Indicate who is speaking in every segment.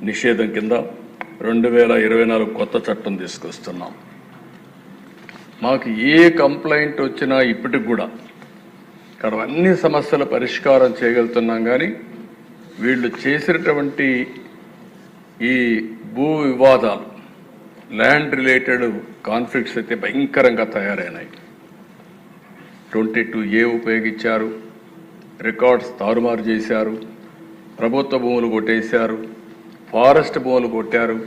Speaker 1: నిషేధం కింద 2024 కొత్త చట్టం తీసుకొస్తున్నాం. మాకు ఏ కంప్లైంట్ వచ్చినా ఇప్పటికి కూడా ఇక్కడ అన్ని సమస్యల పరిష్కారం చేయగలుగుతున్నాం. కానీ వీళ్ళు చేసినటువంటి ఈ భూ వివాదాలు, ల్యాండ్ రిలేటెడ్ కాన్ఫ్లిక్ట్స్ అయితే భయంకరంగా తయారైనాయి. 22A ఉపయోగించారు, రికార్డ్స్ తారుమారు చేశారు, ప్రభుత్వ భూములు కొట్టేశారు, ఫారెస్ట్ భూములు కొట్టారు.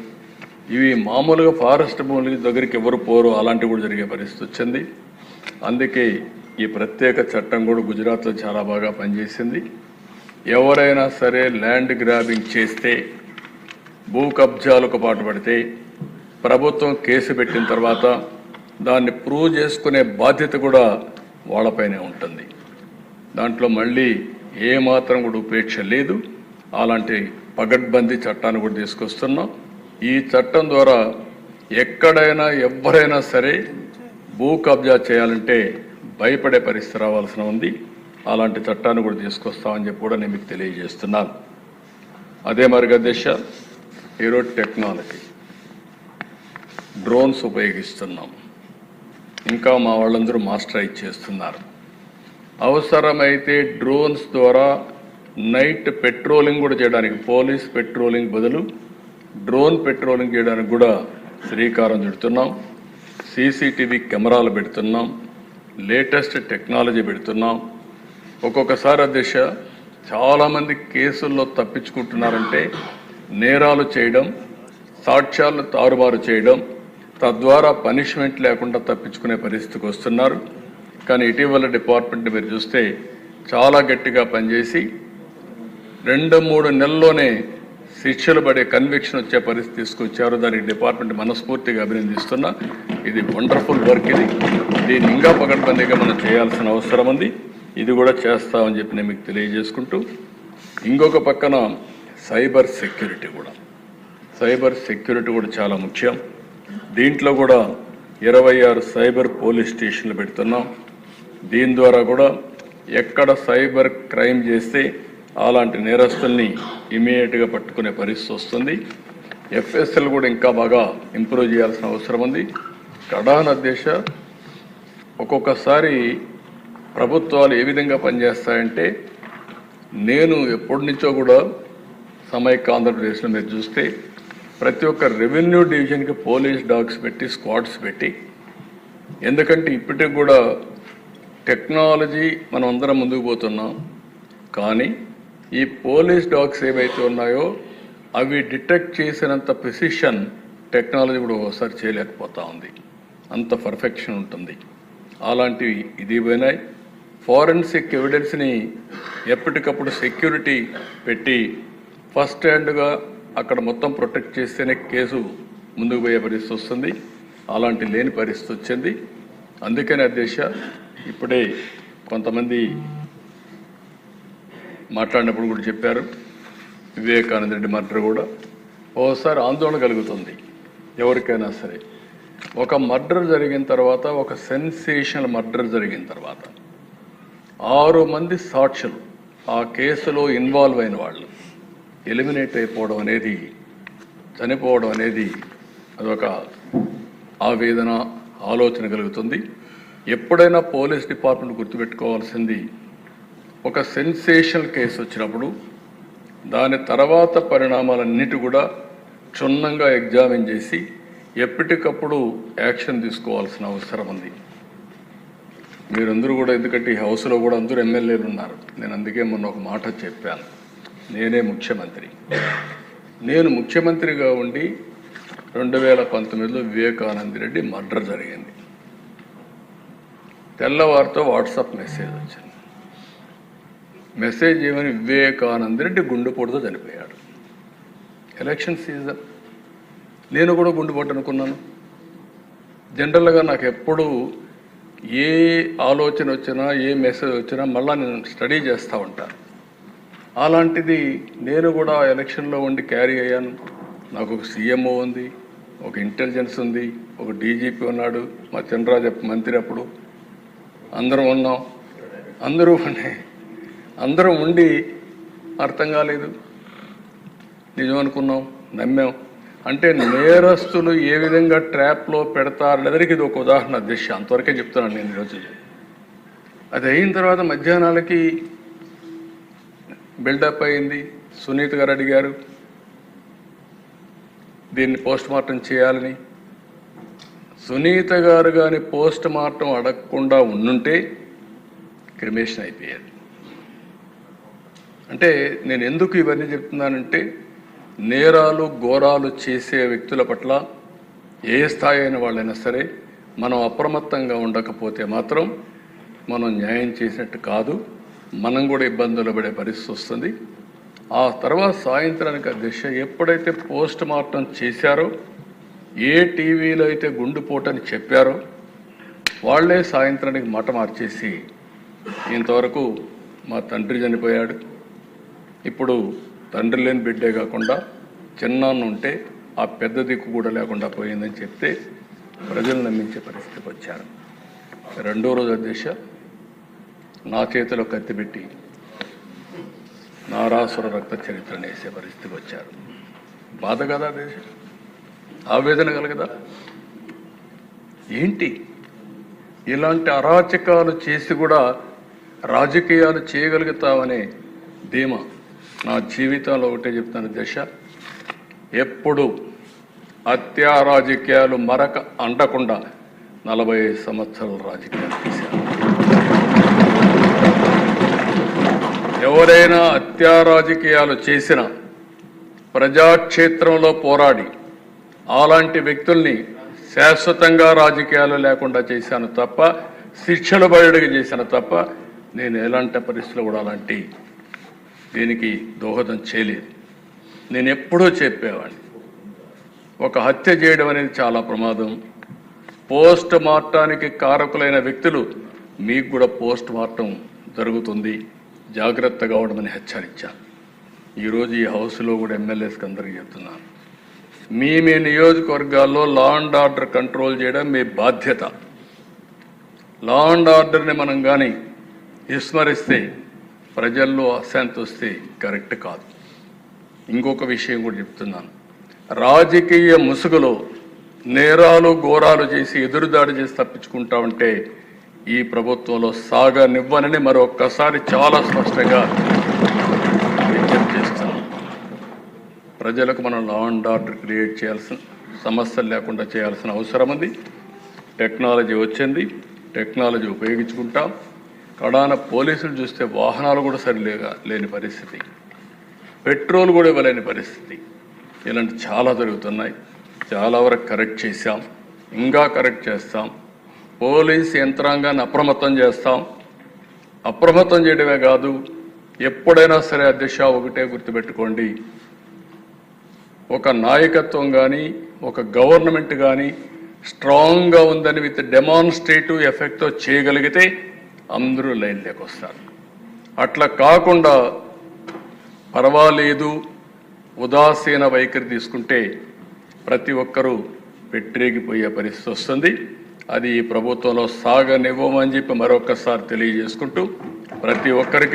Speaker 1: ఇవి మామూలుగా ఫారెస్ట్ భూముల దగ్గరికి ఎవరు పోరు, అలాంటివి కూడా జరిగే పరిస్థితి వచ్చింది. అందుకే ఈ ప్రత్యేక చట్టం కూడా గుజరాత్లో చాలా బాగా పనిచేసింది. ఎవరైనా సరే ల్యాండ్ గ్రాబింగ్ చేస్తే, భూ కబ్జాలకు పాటుపడితే ప్రభుత్వం కేసు పెట్టిన తర్వాత దాన్ని ప్రూవ్ చేసుకునే బాధ్యత కూడా వాళ్ళపైనే ఉంటుంది. దాంట్లో మళ్ళీ ఏమాత్రం కూడా ఉపేక్ష లేదు. అలాంటి పగడ్బందీ చట్టాన్ని కూడా తీసుకొస్తున్నాం. ఈ చట్టం ద్వారా ఎక్కడైనా ఎవరైనా సరే భూ కబ్జా చేయాలంటే భయపడే పరిస్థితి రావాల్సిన ఉంది. అలాంటి చట్టాన్ని కూడా తీసుకొస్తామని చెప్పి కూడా నేను మీకు తెలియజేస్తున్నాను. అదే మరిగా దిశ ఈరోజు టెక్నాలజీ, డ్రోన్స్ ఉపయోగిస్తున్నాం. ఇంకా మా వాళ్ళందరూ మాస్టరైజ్ చేస్తున్నారు. అవసరమైతే డ్రోన్స్ ద్వారా నైట్ పెట్రోలింగ్ కూడా చేయడానికి, పోలీస్ పెట్రోలింగ్ బదులు డ్రోన్ పెట్రోలింగ్ చేయడానికి కూడా శ్రీకారం చుడుతున్నాం. సీసీటీవీ కెమెరాలు పెడుతున్నాం, లేటెస్ట్ టెక్నాలజీ పెడుతున్నాం. ఒక్కొక్కసారి అధ్యక్ష చాలామంది కేసుల్లో తప్పించుకుంటున్నారంటే నేరాలు చేయడం, సాక్ష్యాలను తారుమారు చేయడం, తద్వారా పనిష్మెంట్ లేకుండా తప్పించుకునే పరిస్థితికి వస్తున్నారు. కానీ ఇటీవల డిపార్ట్మెంట్ మీరు చూస్తే చాలా గట్టిగా పనిచేసి 2-3 నెలల్లోనే శిక్షలు పడే కన్విక్షన్ వచ్చే పరిస్థితి తీసుకొచ్చారు. దానికి డిపార్ట్మెంట్ మనస్ఫూర్తిగా అభినందిస్తున్నా. ఇది వండర్ఫుల్ వర్క్. దీన్ని ఇంకా పకడ్బందీగా మనం చేయాల్సిన అవసరం ఉంది. ఇది కూడా చేస్తామని చెప్పి నేను మీకు తెలియజేసుకుంటూ, ఇంకొక పక్కన సైబర్ సెక్యూరిటీ కూడా చాలా ముఖ్యం. దీంట్లో కూడా 26 సైబర్ పోలీస్ స్టేషన్లు పెడుతున్నాం. దీని ద్వారా కూడా ఎక్కడ సైబర్ క్రైమ్ చేస్తే అలాంటి నేరస్తుల్ని ఇమీడియట్గా పట్టుకునే పరిస్థితి వస్తుంది. ఎఫ్ఎస్ఎల్ కూడా ఇంకా బాగా ఇంప్రూవ్ చేయాల్సిన అవసరం ఉంది. కడాన దేశ ఒక్కొక్కసారి ప్రభుత్వాలు ఏ విధంగా పనిచేస్తాయంటే, నేను ఎప్పటి నుంచో కూడా సమైక్య ఆంధ్రప్రదేశ్లో మీరు చూస్తే ప్రతి ఒక్క రెవెన్యూ డివిజన్కి పోలీస్ డాగ్స్ పెట్టి, స్క్వాడ్స్ పెట్టి, ఎందుకంటే ఇప్పటికి కూడా టెక్నాలజీ మనం అందరం ముందుకు పోతున్నాం. కానీ ఈ పోలీస్ డాగ్స్ ఏవైతే ఉన్నాయో అవి డిటెక్ట్ చేసినంత ప్రిసిషన్ టెక్నాలజీ కూడా ఒకసారి చేయలేకపోతా ఉంది. అంత పర్ఫెక్షన్ ఉంటుంది. అలాంటివి ఇది పోయినాయి. ఫారెన్సిక్ ఎవిడెన్స్ని ఎప్పటికప్పుడు సెక్యూరిటీ పెట్టి ఫస్ట్ హ్యాండ్గా అక్కడ మొత్తం ప్రొటెక్ట్ చేస్తేనే కేసు ముందుకు పోయే పరిస్థితి వస్తుంది. అలాంటి లేని పరిస్థితి వచ్చింది. అందుకనే అధ్యక్ష ఇప్పుడే కొంతమంది మాట్లాడినప్పుడు కూడా చెప్పారు, వివేకానంద రెడ్డి మర్డర్ కూడా ఓసారి ఆందోళన కలుగుతుంది ఎవరికైనా సరే. ఒక మర్డర్ జరిగిన తర్వాత, ఒక సెన్సేషనల్ మర్డర్ జరిగిన తర్వాత 6 మంది సాక్షులు ఆ కేసులో ఇన్వాల్వ్ అయిన వాళ్ళు ఎలిమినేట్ అయిపోవడం అనేది, చనిపోవడం అనేది అదొక ఆవేదన, ఆలోచన కలుగుతుంది. ఎప్పుడైనా పోలీస్ డిపార్ట్మెంట్ గుర్తుపెట్టుకోవాల్సింది, ఒక సెన్సేషనల్ కేసు వచ్చినప్పుడు దాని తర్వాత పరిణామాలన్నిటి కూడా క్షుణ్ణంగా ఎగ్జామిన్ చేసి ఎప్పటికప్పుడు యాక్షన్ తీసుకోవాల్సిన అవసరం ఉంది. మీరందరూ కూడా, ఎందుకంటే ఈ హౌస్లో కూడా అందరూ ఎమ్మెల్యేలు ఉన్నారు. నేను అందుకే మొన్న ఒక మాట చెప్పాను, నేనే ముఖ్యమంత్రి. నేను ముఖ్యమంత్రిగా ఉండి 2019లో వివేకానంద రెడ్డి మర్డర్ జరిగింది. తెల్లవారితో వాట్సాప్ మెసేజ్ వచ్చింది. మెసేజ్ ఏమని, వివేకానంద రెడ్డి గుండెపోటుతో చనిపోయాడు. ఎలక్షన్ సీజన్, నేను కూడా గుండెపోటు అనుకున్నాను. జనరల్గా నాకు ఎప్పుడు ఏ ఆలోచన వచ్చినా, ఏ మెసేజ్ వచ్చినా మళ్ళీ నేను స్టడీ చేస్తూ ఉంటాను. అలాంటిది నేను కూడా ఎలక్షన్లో ఉండి క్యారీ అయ్యాను. నాకు ఒక సీఎంఓ ఉంది, ఒక ఇంటెలిజెన్స్ ఉంది, ఒక డీజీపీ ఉన్నాడు, మా చంద్రరాజ మంత్రి అప్పుడు అందరం ఉన్నాం. అందరం ఉండి అర్థం కాలేదు, నిజం అనుకున్నాం. నమ్మాం. అంటే నేరస్తులు ఏ విధంగా ట్రాప్లో పెడతారనేదానికి ఇది ఒక ఉదాహరణ దిశ. అంతవరకే చెప్తున్నాను నేను ఈరోజు. అది అయిన తర్వాత మధ్యాహ్నాలకి బిల్డప్ అయింది. సునీత గారు అడిగారు దీన్ని పోస్ట్ మార్టం చేయాలని. సునీత గారు కానీ పోస్ట్ మార్టం అడగకుండా ఉండుంటే క్రిమేషన్ అయిపోయారు. అంటే నేను ఎందుకు ఇవన్నీ చెప్తున్నానంటే నేరాలు ఘోరాలు చేసే వ్యక్తుల పట్ల ఏ స్థాయి అయిన వాళ్ళైనా సరే మనం అప్రమత్తంగా ఉండకపోతే మాత్రం మనం న్యాయం చేసినట్టు కాదు, మనం కూడా ఇబ్బందులు పడే పరిస్థితి వస్తుంది. ఆ తర్వాత సాయంత్రానికి అధ్యక్ష ఎప్పుడైతే పోస్ట్ మార్టం చేశారో, ఏ టీవీలో అయితే గుండెపోటని చెప్పారో వాళ్లే సాయంత్రానికి మాట మార్చేసి ఇంతవరకు మా తండ్రి చనిపోయాడు, ఇప్పుడు తండ్రి లేని బిడ్డే కాకుండా చిన్నాన్న ఉంటే ఆ పెద్ద దిక్కు కూడా లేకుండా పోయిందని చెప్తే ప్రజలు నమ్మించే పరిస్థితికి వచ్చారు. రెండో రోజు అధ్యక్ష నా చేతిలో కత్తి పెట్టి నారాసుర రక్త చరిత్రను వేసే పరిస్థితికి వచ్చారు. బాధ కదా అధ్యక్ష, ఆవేదన కలగదా? ఏంటి ఇలాంటి అరాచకాలు చేసి కూడా రాజకీయాలు చేయగలుగుతామనే ధీమా నా జీవితంలో ఒకటే చెప్తాను దశ, ఎప్పుడు హత్యా రాజకీయాలు మరక అంటకుండా 45 సంవత్సరాల రాజకీయాలు చేశారు. ఎవరైనా హత్యా రాజకీయాలు చేసిన ప్రజాక్షేత్రంలో పోరాడి అలాంటి వ్యక్తుల్ని శాశ్వతంగా రాజకీయాలు లేకుండా చేశాను తప్ప, శిక్షలు బయటకు చేశాను తప్ప, నేను ఎలాంటి పరిస్థితుల్లో కూడా అలాంటి దీనికి దోహదం చేయలేదు. నేను ఎప్పుడూ చెప్పేవాడిని, ఒక హత్య చేయడం అనేది చాలా ప్రమాదం. పోస్ట్ మార్టానికి కారకులైన వ్యక్తులు మీకు కూడా పోస్ట్ మార్టం జరుగుతుంది, జాగ్రత్తగా ఉండమని హెచ్చరించాను. ఈరోజు ఈ హౌస్లో కూడా ఎమ్మెల్యేస్కి అందరికీ చెప్తున్నాను, మీ నియోజకవర్గాల్లో లా అండ్ ఆర్డర్ కంట్రోల్ చేయడం మీ బాధ్యత. లా అండ్ ఆర్డర్ని మనం కానీ విస్మరిస్తే ప్రజల్లో అశాంతి వస్తే కరెక్ట్ కాదు. ఇంకొక విషయం కూడా చెప్తున్నాను, రాజకీయ ముసుగులో నేరాలు ఘోరాలు చేసి ఎదురుదాడి చేసి తప్పించుకుంటా ఉంటే ఈ ప్రభుత్వంలో సాగనివ్వనని మరొక్కసారి చాలా స్పష్టంగా విజ్ఞప్తి చేస్తున్నాం. ప్రజలకు మనం లా అండ్ ఆర్డర్ క్రియేట్ చేయాల్సిన, సమస్యలు లేకుండా చేయాల్సిన అవసరం ఉంది. టెక్నాలజీ వచ్చింది, టెక్నాలజీ ఉపయోగించుకుంటాం. కడాన పోలీసులు చూస్తే వాహనాలు కూడా లేని పరిస్థితి, పెట్రోల్ కూడా ఇవ్వలేని పరిస్థితి, ఇలాంటి చాలా జరుగుతున్నాయి. చాలా వరకు కరెక్ట్ చేశాం, ఇంకా కరెక్ట్ చేస్తాం. పోలీస్ యంత్రాంగాన్ని అప్రమత్తం చేస్తాం. అప్రమత్తం చేయడమే కాదు, ఎప్పుడైనా సరే అధ్యక్ష ఒకటే గుర్తుపెట్టుకోండి, ఒక నాయకత్వం కానీ ఒక గవర్నమెంట్ కానీ స్ట్రాంగ్గా ఉందని విత్ డెమాన్స్ట్రేటివ్ ఎఫెక్ట్తో చేయగలిగితే అందరూ లైన్లోకి వస్తారు. అట్లా కాకుండా పర్వాలేదు ఉదాసీన వైఖరి తీసుకుంటే ప్రతి ఒక్కరూ పెట్టిరేగిపోయే పరిస్థితి వస్తుంది. అది ఈ ప్రభుత్వంలో సాగనివ్వమని చెప్పి మరొకసారి తెలియజేసుకుంటూ ప్రతి ఒక్కరికి